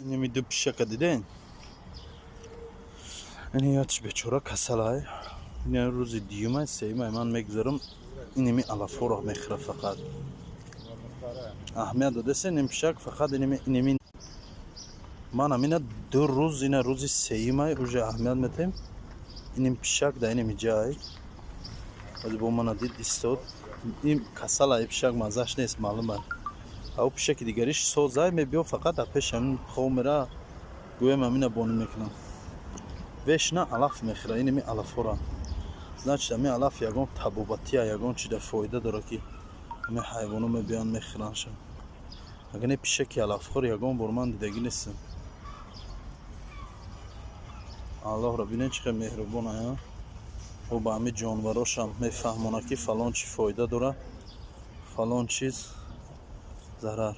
نمیدو پیشک دیدین این یادش بچورا کسلای این روز دیومه سیمه من میگذارم اینمی علافورا میخره فقط اهمیت داده سه نیم پیشک فقط اینمی من همینه دو روز این روز سیمه اوجه اهمیت میتیم اینم پیشک در اینمی جای از با من دید استاد این کسلای پیشک مزهش نیست معلومه او پیشک دیگریش سوزای میبیو فقط اپش همین خواه میره گویم همینه بانی میکنم وش نه علف میخره اینمی علافورا значит ами алаф ягон табобатия ягон чида фоида дора ки ами ҳайвоно мебиён мехӯраншан агар не пишаки алафхӯр ягон бор ман дидаги нестам аллоҳро бинед чӣ қадр меҳрубон ая ӯ ба ами ҷонварошам мефаҳмона ки фалон чӣ фоида дора фалон чиз зарар